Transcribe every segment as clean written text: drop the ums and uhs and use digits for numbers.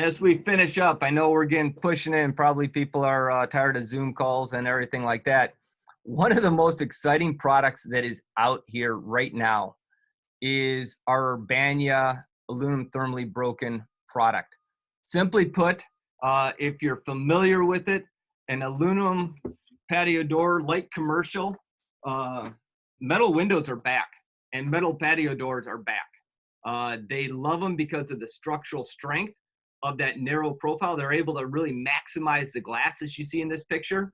as we finish up, I know we're getting pushing in. Probably people are tired of Zoom calls and everything like that. One of the most exciting products that is out here right now is our Urbania aluminum thermally broken product. Simply put, if you're familiar with it, an aluminum patio door, light commercial, metal windows are back and metal patio doors are back. They love them because of the structural strength of that narrow profile. They're able to really maximize the glass as you see in this picture.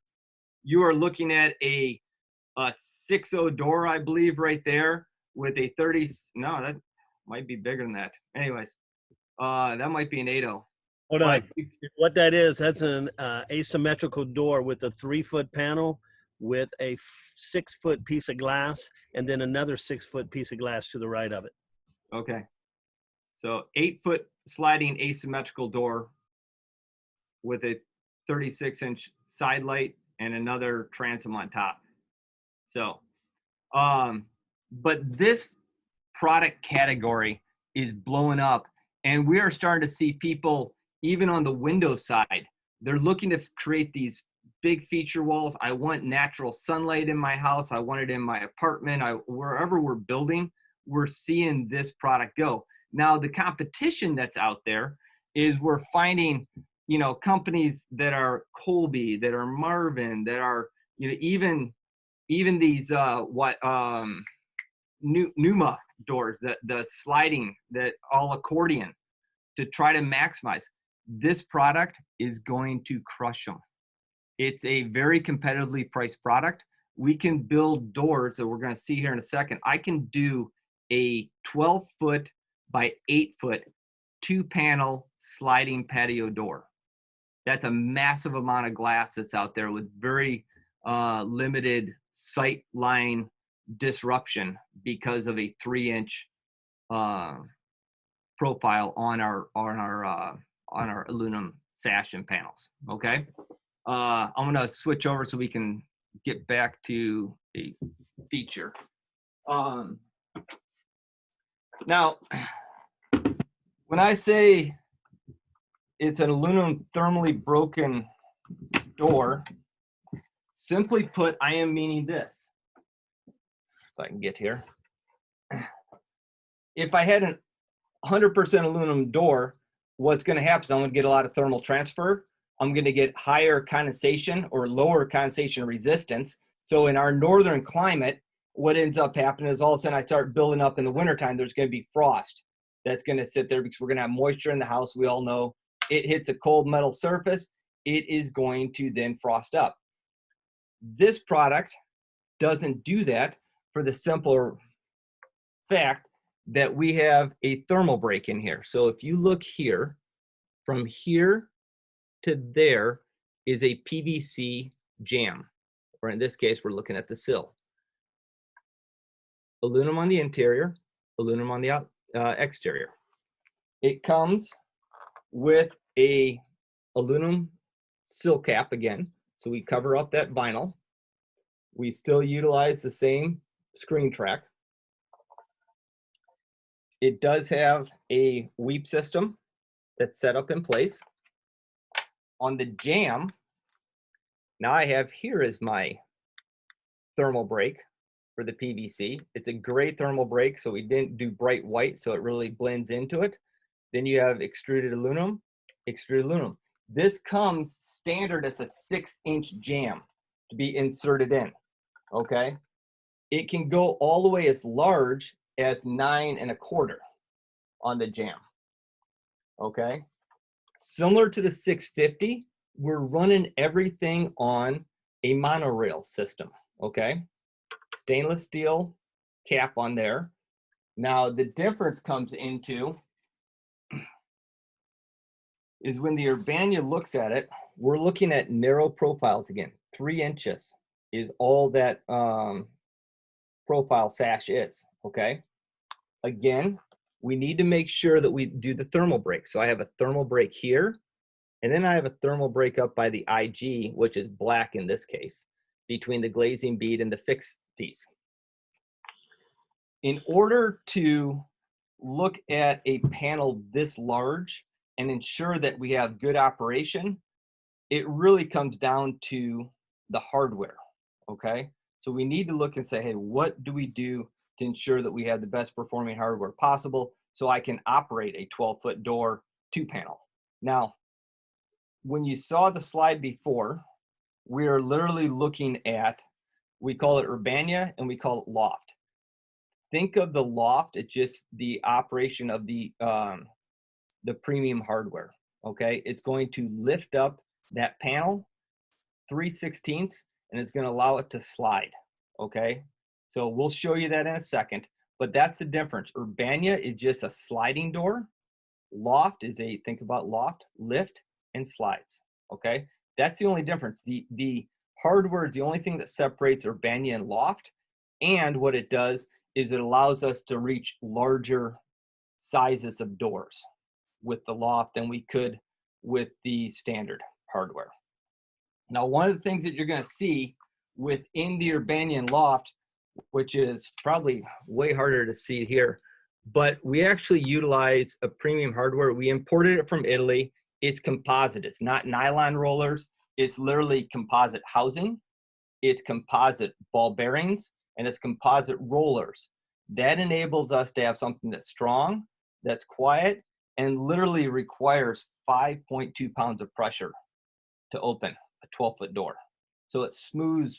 You are looking at a 6.0 door, I believe, right there with a 30. No, that might be bigger than that. Anyways, that might be an 8.0. Hold on. What that is, that's an asymmetrical door with a 3-foot panel with a 6-foot piece of glass and then another 6-foot piece of glass to the right of it. Okay. So 8-foot sliding asymmetrical door with a 36-inch side light and another transom on top. So, but this product category is blowing up, and we are starting to see people, even on the window side, they're looking to create these big feature walls. I want natural sunlight in my house. I want it in my apartment. Wherever we're building, we're seeing this product go. Now, the competition that's out there is we're finding, you know, companies that are Colby, that are Marvin, that are, you know, even these Numa doors, the sliding, that all accordion, to try to maximize. This product is going to crush them. It's a very competitively priced product. We can build doors that we're going to see here in a second. I can do a 12-foot by 8-foot 2-panel sliding patio door. That's a massive amount of glass that's out there with very limited sight line disruption because of a 3-inch profile on our aluminum sash and panels. Okay, I'm gonna switch over so we can get back to a feature. Now, when I say it's an aluminum thermally broken door, simply put, I am meaning this. If I can get here. If I had a 100% aluminum door, what's going to happen is I'm going to get a lot of thermal transfer. I'm going to get higher condensation or lower condensation resistance. So in our northern climate, what ends up happening is all of a sudden I start building up in the wintertime, there's going to be frost that's going to sit there because we're going to have moisture in the house. We all know it hits a cold metal surface, it is going to then frost up. This product doesn't do that for the simple fact that we have a thermal break in here. So if you look here, from here to there is a PVC jamb, or in this case, we're looking at the sill. Aluminum on the interior, aluminum on the exterior. It comes with a aluminum sill cap again, so we cover up that vinyl. We still utilize the same screen track. It does have a weep system that's set up in place. On the jamb, now I have here is my thermal break for the PVC. It's a gray thermal break, so we didn't do bright white, so it really blends into it. Then you have extruded aluminum, extruded aluminum. This comes standard as a 6-inch jamb to be inserted in, okay? It can go all the way as large as 9 1/4 on the jamb, okay? Similar to the 650, we're running everything on a monorail system, okay? Stainless steel cap on there. Now the difference comes into is when the Urbania looks at it, we're looking at narrow profiles again. 3 inches is all that profile sash is, okay? Again, we need to make sure that we do the thermal break. So I have a thermal break here, and then I have a thermal break up by the IG, which is black in this case, between the glazing bead and the fixed piece. In order to look at a panel this large and ensure that we have good operation, it really comes down to the hardware, okay? So we need to look and say, hey, what do we do to ensure that we have the best performing hardware possible so I can operate a 12-foot door 2-panel? Now, when you saw the slide before, we are literally looking at, we call it Urbania and we call it Loft. Think of the Loft, it's just the operation of the premium hardware, okay? It's going to lift up that panel 3/16 and it's going to allow it to slide, okay? So we'll show you that in a second, but that's the difference. Urbania is just a sliding door. Loft is a, think about Loft, lift and slides, okay? That's the only difference. The hardware is the only thing that separates Urbania and Loft, and what it does is it allows us to reach larger sizes of doors with the Loft than we could with the standard hardware. Now, one of the things that you're going to see within the Urbania and Loft, which is probably way harder to see here, but we actually utilize a premium hardware. We imported it from Italy. It's composite. It's not nylon rollers. It's literally composite housing. It's composite ball bearings, and it's composite rollers. That enables us to have something that's strong, that's quiet, and literally requires 5.2 pounds of pressure to open a 12-foot door. So it's smooth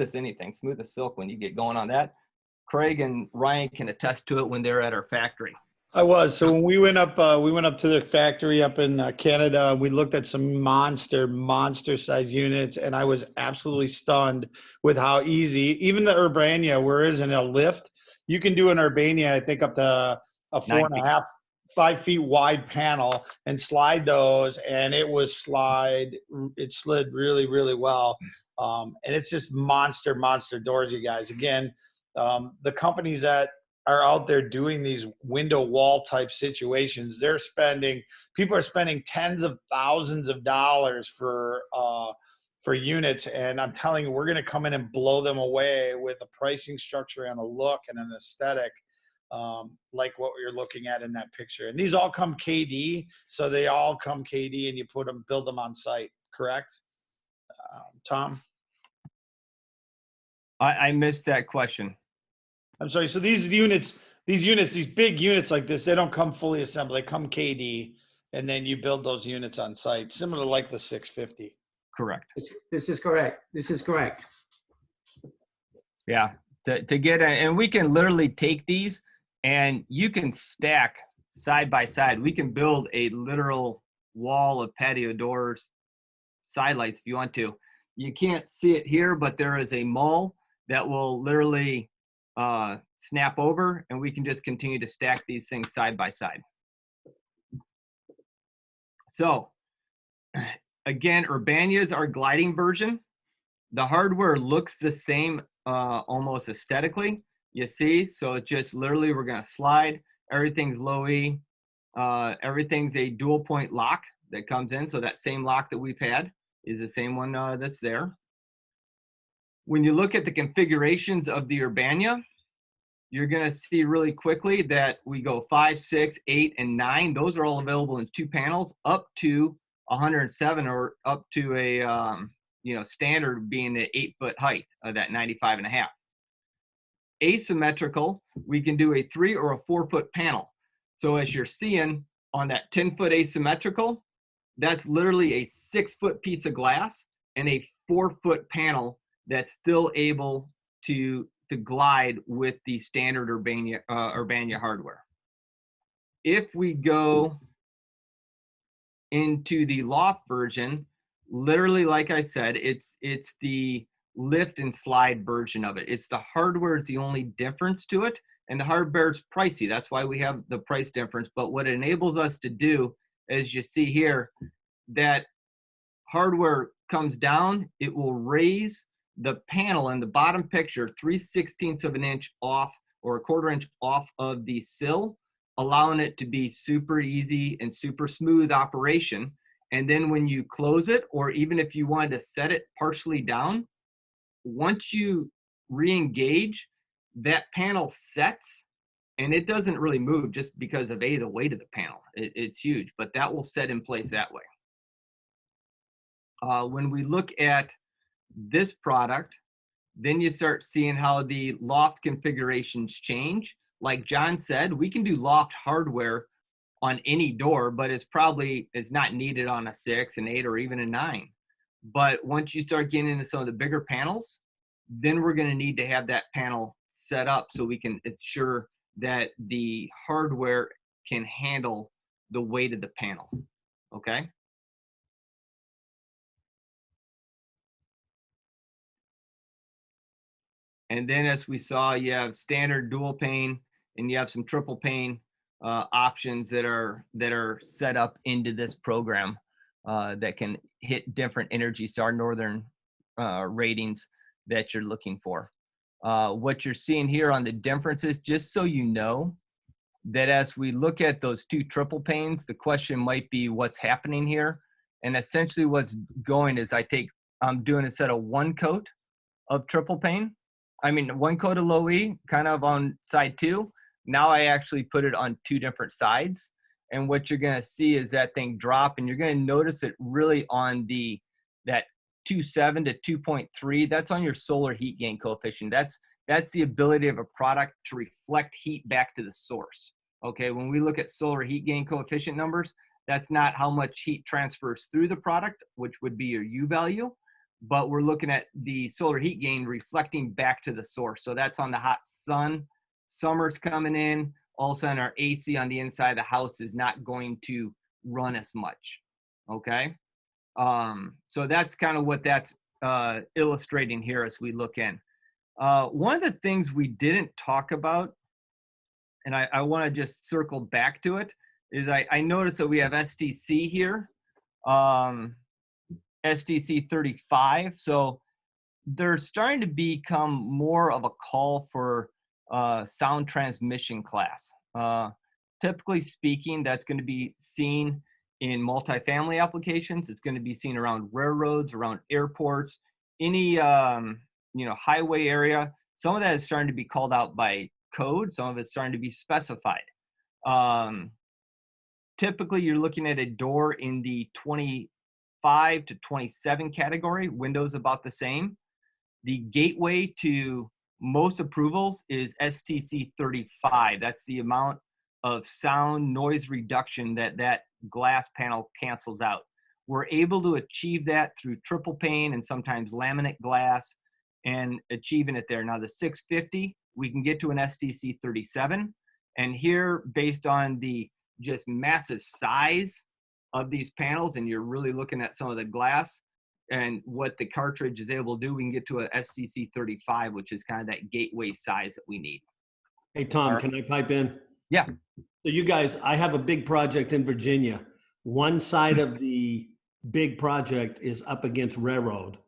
as anything, smooth as silk when you get going on that. Craig and Ryan can attest to it when they're at our factory. I was. So when we went up to the factory up in Canada, we looked at some monster size units, and I was absolutely stunned with how easy, even the Urbania, where is in a lift, you can do an Urbania, I think up to a 4.5, 5 feet wide panel and slide those, and it slid really, really well. And it's just monster doors, you guys. Again, the companies that are out there doing these window wall type situations, people are spending tens of thousands of dollars for units, and I'm telling you, we're going to come in and blow them away with a pricing structure and a look and an aesthetic like what you're looking at in that picture. And these all come KD, so they all come KD, and you build them on site, correct? Tom? I missed that question. I'm sorry. So these big units like this, they don't come fully assembled. They come KD, and then you build those units on site, similar like the 650. Correct. This is correct. This is correct. Yeah. To get and we can literally take these and you can stack side by side. We can build a literal wall of patio doors, side lights if you want to. You can't see it here, but there is a mall that will literally snap over, and we can just continue to stack these things side by side. So again, Urbania is our gliding version. The hardware looks the same almost aesthetically, you see. So it's just literally, we're going to slide. Everything's low E. Everything's a dual point lock that comes in. So that same lock that we've had is the same one that's there. When you look at the configurations of the Urbania, you're going to see really quickly that we go 5, 6, 8, and 9. Those are all available in 2 panels, up to 107, or up to a standard being the 8-foot height of that 95.5. Asymmetrical, we can do a 3 or a 4-foot panel. So as you're seeing on that 10-foot asymmetrical, that's literally a 6-foot piece of glass and a 4-foot panel that's still able to glide with the standard Urbania hardware. If we go into the Loft version, literally, like I said, it's the lift and slide version of it. It's the hardware is the only difference to it, and the hardware is pricey. That's why we have the price difference. But what it enables us to do, as you see here, that hardware comes down, it will raise the panel in the bottom picture 3/16 of an inch off, or a 1/4 inch off of the sill, allowing it to be super easy and super smooth operation. And then when you close it, or even if you wanted to set it partially down, once you re-engage, that panel sets And it doesn't really move just because of the weight of the panel. It's huge, but that will set in place that way. When we look at this product, then you start seeing how the loft configurations change. Like John said, we can do loft hardware on any door, but it's not needed on a 6, an 8, or even a 9. But once you start getting into some of the bigger panels, then we're going to need to have that panel set up so we can ensure that the hardware can handle the weight of the panel. Okay. And then as we saw, you have standard dual pane and you have some triple pane options that are set up into this program that can hit different Energy Star Northern ratings that you're looking for. What you're seeing here on the differences, just so you know, that as we look at those two triple panes, the question might be what's happening here. And essentially what's going is I'm doing a set of 1 coat of triple pane. 1 coat of low E kind of on side 2. Now I actually put it on 2 different sides. And what you're going to see is that thing drop, and you're going to notice it really on that 2.7 to 2.3. That's on your solar heat gain coefficient. That's the ability of a product to reflect heat back to the source. Okay, when we look at solar heat gain coefficient numbers, that's not how much heat transfers through the product, which would be your U value, but we're looking at the solar heat gain reflecting back to the source. So that's on the hot sun. Summer's coming in, all of a sudden our AC on the inside of the house is not going to run as much. Okay, so that's kind of what that's illustrating here as we look in. One of the things we didn't talk about, and I want to just circle back to it, is I noticed that we have STC here, STC 35. So they're starting to become more of a call for sound transmission class. Typically speaking, that's going to be seen in multifamily applications. It's going to be seen around railroads, around airports, any highway area. Some of that is starting to be called out by code. Some of it's starting to be specified. Typically, you're looking at a door in the 25 to 27 category. Windows about the same. The gateway to most approvals is STC 35. That's the amount of sound noise reduction that glass panel cancels out. We're able to achieve that through triple pane and sometimes laminate glass and achieving it there. Now the 650, we can get to an STC 37. And here, based on the just massive size of these panels, and you're really looking at some of the glass and what the cartridge is able to do, we can get to a STC 35, which is kind of that gateway size that we need. Hey, Tom, can I pipe in? Yeah. So you guys, I have a big project in Virginia. One side of the big project is up against railroad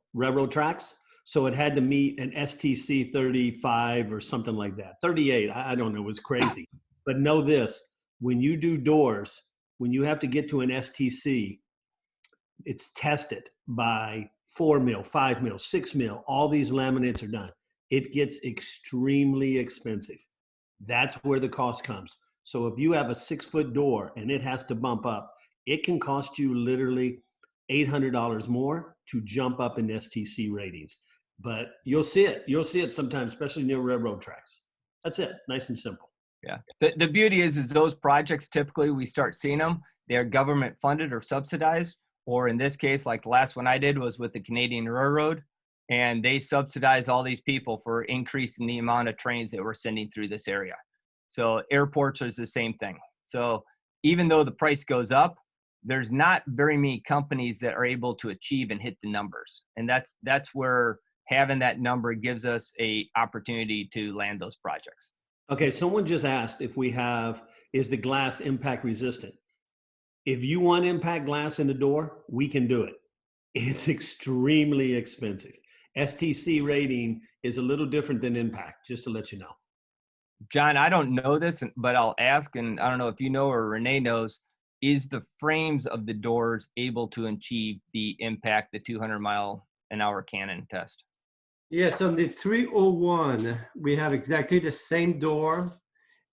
tracks. So it had to meet an STC 35 or something like that. 38, I don't know, it was crazy. But know this, when you do doors, when you have to get to an STC, it's tested by 4 mil, 5 mil, 6 mil. All these laminates are done. It gets extremely expensive. That's where the cost comes. So if you have a 6-foot door and it has to bump up, it can cost you literally $800 more to jump up in STC ratings. But you'll see it. You'll see it sometimes, especially near railroad tracks. That's it. Nice and simple. Yeah. The beauty is those projects, typically we start seeing them. They're government funded or subsidized, or in this case, like the last one I did was with the Canadian Railroad, and they subsidize all these people for increasing the amount of trains that we're sending through this area. So airports is the same thing. So even though the price goes up, there's not very many companies that are able to achieve and hit the numbers. And that's where having that number gives us a opportunity to land those projects. Okay, someone just asked if is the glass impact resistant? If you want impact glass in the door, we can do it. It's extremely expensive. STC rating is a little different than impact, just to let you know. John, I don't know this, but I'll ask, and I don't know if you know or Renee knows, is the frames of the doors able to achieve the impact, the 200-mile-an-hour cannon test? Yes, on the 301, we have exactly the same door,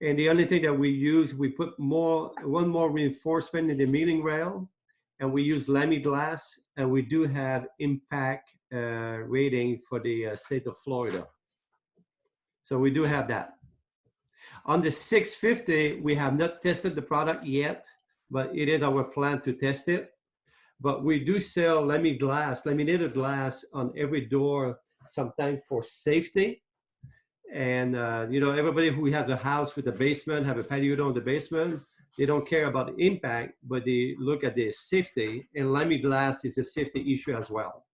And the only thing that we use, we put one more reinforcement in the milling rail, and we use Lamy glass, and we do have impact rating for the state of Florida. So we do have that. On the 650, we have not tested the product yet, but it is our plan to test it. But we do sell laminated glass on every door, sometimes for safety. And you know, everybody who has a house with a basement, have a patio door in the basement, they don't care about the impact, but they look at the safety, and Lamy glass is a safety issue as well.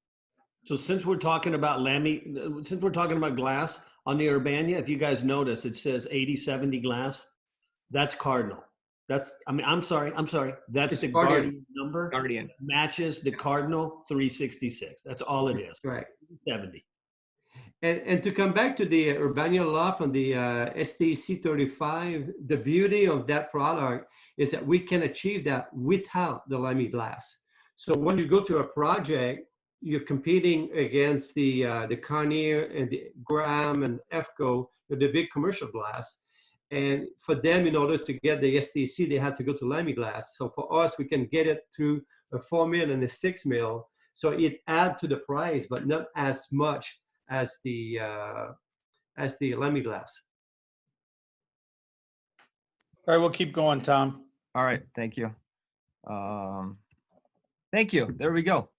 So since we're talking about glass on the Urbania, if you guys notice, it says 80/70 glass. That's Cardinal. I'm sorry. That's It's the Guardian. Guardian number. Guardian. Matches the Cardinal 366. That's all it is. Right. 70. And to come back to the Urbania Loft on the STC35, the beauty of that product is that we can achieve that without the Lamy glass. So when you go to a project, you're competing against the Carnier and the Graham and EFCO, the big commercial glass. And for them, in order to get the STC, they had to go to Lamy glass. So for us, we can get it through a 4 mil and a 6 mil. So it adds to the price, but not as much as the Lamy glass. All right, we'll keep going, Tom. All right, thank you. Thank you. There we go.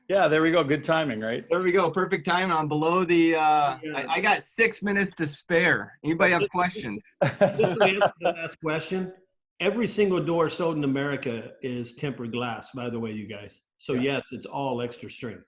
Yeah, there we go. Good timing, right? There we go. Perfect time. I'm below the. I got 6 minutes to spare. Anybody have questions? Just to answer the last question, every single door sold in America is tempered glass, by the way, you guys. So yes, it's all extra strength.